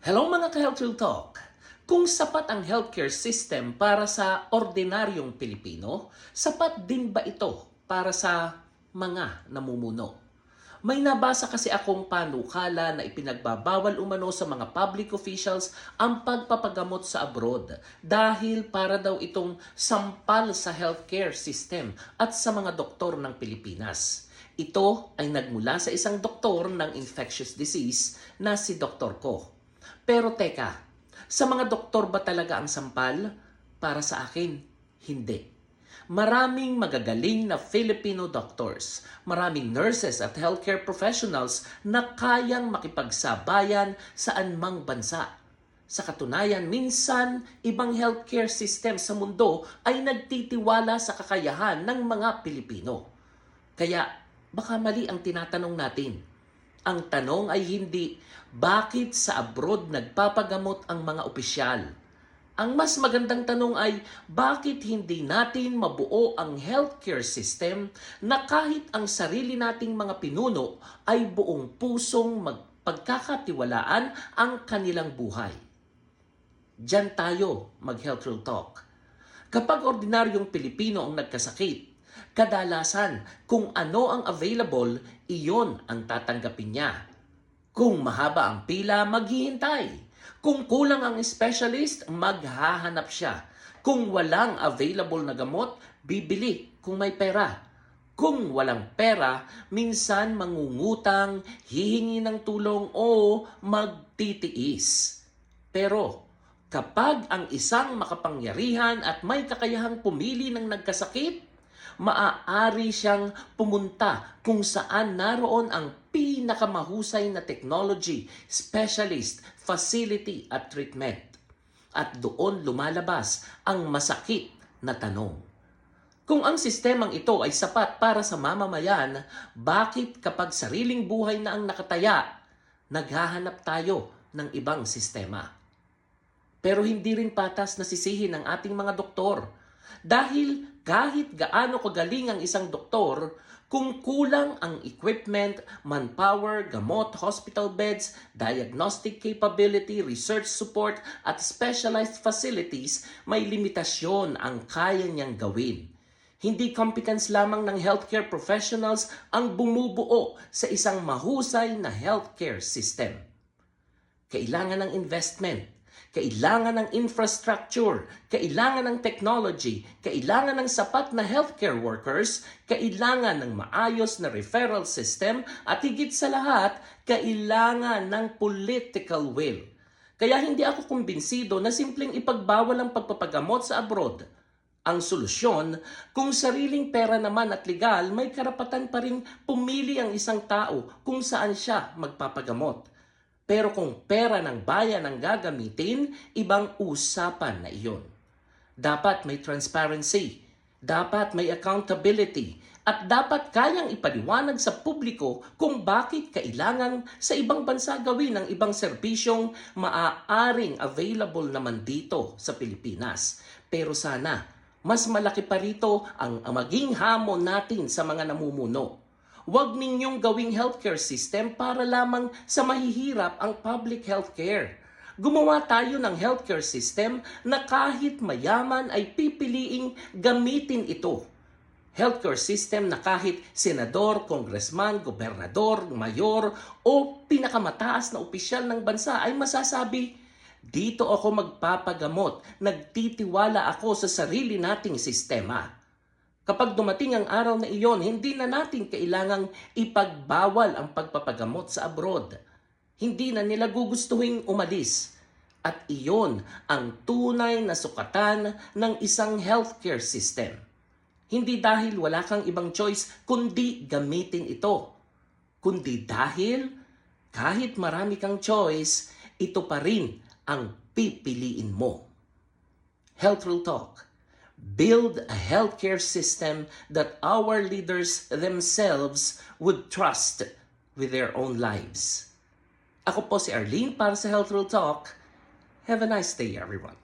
Hello mga ka-Health Real Talk! Kung sapat ang healthcare system para sa ordinaryong Pilipino, sapat din ba ito para sa mga namumuno? May nabasa kasi akong panukala na ipinagbabawal umano sa mga public officials ang pagpapagamot sa abroad dahil para daw itong sampal sa healthcare system at sa mga doktor ng Pilipinas. Ito ay nagmula sa isang doktor ng infectious disease na si Dr. Ko. Pero teka, sa mga doktor ba talaga ang sampal? Para sa akin, hindi. Maraming magagaling na Filipino doctors, maraming nurses at healthcare professionals na kayang makipagsabayan sa anumang bansa. Sa katunayan, minsan, ibang healthcare system sa mundo ay nagtitiwala sa kakayahan ng mga Pilipino. Kaya, baka mali ang tinatanong natin. Ang tanong ay hindi, bakit sa abroad nagpapagamot ang mga opisyal? Ang mas magandang tanong ay, bakit hindi natin mabuo ang healthcare system na kahit ang sarili nating mga pinuno ay buong pusong pagkakatiwalaan ang kanilang buhay? Diyan tayo mag-Health Real Talk. Kapag ordinaryong Pilipino ang nagkasakit, kadalasan kung ano ang available, iyon ang tatanggapin niya. Kung mahaba ang pila, maghihintay. Kung kulang ang specialist, maghahanap siya. Kung walang available na gamot, bibili kung may pera. Kung walang pera, minsan mangungutang, hihingi ng tulong o magtitiis. Pero kapag ang isang makapangyarihan at may kakayahang pumili ng nagkasakit, maaari siyang pumunta kung saan naroon ang pinakamahusay na technology, specialist, facility at treatment. At doon lumalabas ang masakit na tanong. Kung ang sistemang ito ay sapat para sa mamamayan, bakit kapag sariling buhay na ang nakataya, naghahanap tayo ng ibang sistema? Pero hindi rin patas na sisihin ng ating mga doktor. Dahil kahit gaano kagaling ang isang doktor, kung kulang ang equipment, manpower, gamot, hospital beds, diagnostic capability, research support, at specialized facilities, may limitasyon ang kaya niyang gawin. Hindi competence lamang ng healthcare professionals ang bumubuo sa isang mahusay na healthcare system. Kailangan ng investment, kailangan ng infrastructure, kailangan ng technology, kailangan ng sapat na healthcare workers, kailangan ng maayos na referral system, at higit sa lahat, kailangan ng political will. Kaya hindi ako kumbinsido na simpleng ipagbawal ang pagpapagamot sa abroad. Ang solusyon, kung sariling pera naman at legal, may karapatan pa rin pumili ang isang tao kung saan siya magpapagamot. Pero kung pera ng bayan ang gagamitin, ibang usapan na iyon. Dapat may transparency, dapat may accountability, at dapat kayang ipaliwanag sa publiko kung bakit kailangan sa ibang bansa gawin ang ibang serbisyong maaaring available naman dito sa Pilipinas. Pero sana, mas malaki pa rito ang maging hamon natin sa mga namumuno. Huwag ninyong gawing healthcare system para lamang sa mahihirap ang public healthcare. Gumawa tayo ng healthcare system na kahit mayaman ay pipiliing gamitin ito. Healthcare system na kahit senador, congressman, gobernador, mayor o pinakamataas na opisyal ng bansa ay masasabi, dito ako magpapagamot, nagtitiwala ako sa sarili nating sistema. Kapag dumating ang araw na iyon, hindi na natin kailangang ipagbawal ang pagpapagamot sa abroad. Hindi na nila gugustuhin umalis. At iyon ang tunay na sukatan ng isang healthcare system. Hindi dahil wala kang ibang choice, kundi gamitin ito. Kundi dahil kahit marami kang choice, ito pa rin ang pipiliin mo. Health Real Talk. Build a healthcare system that our leaders themselves would trust with their own lives. Ako po si Arlene para sa Health Real Talk. Have a nice day, everyone.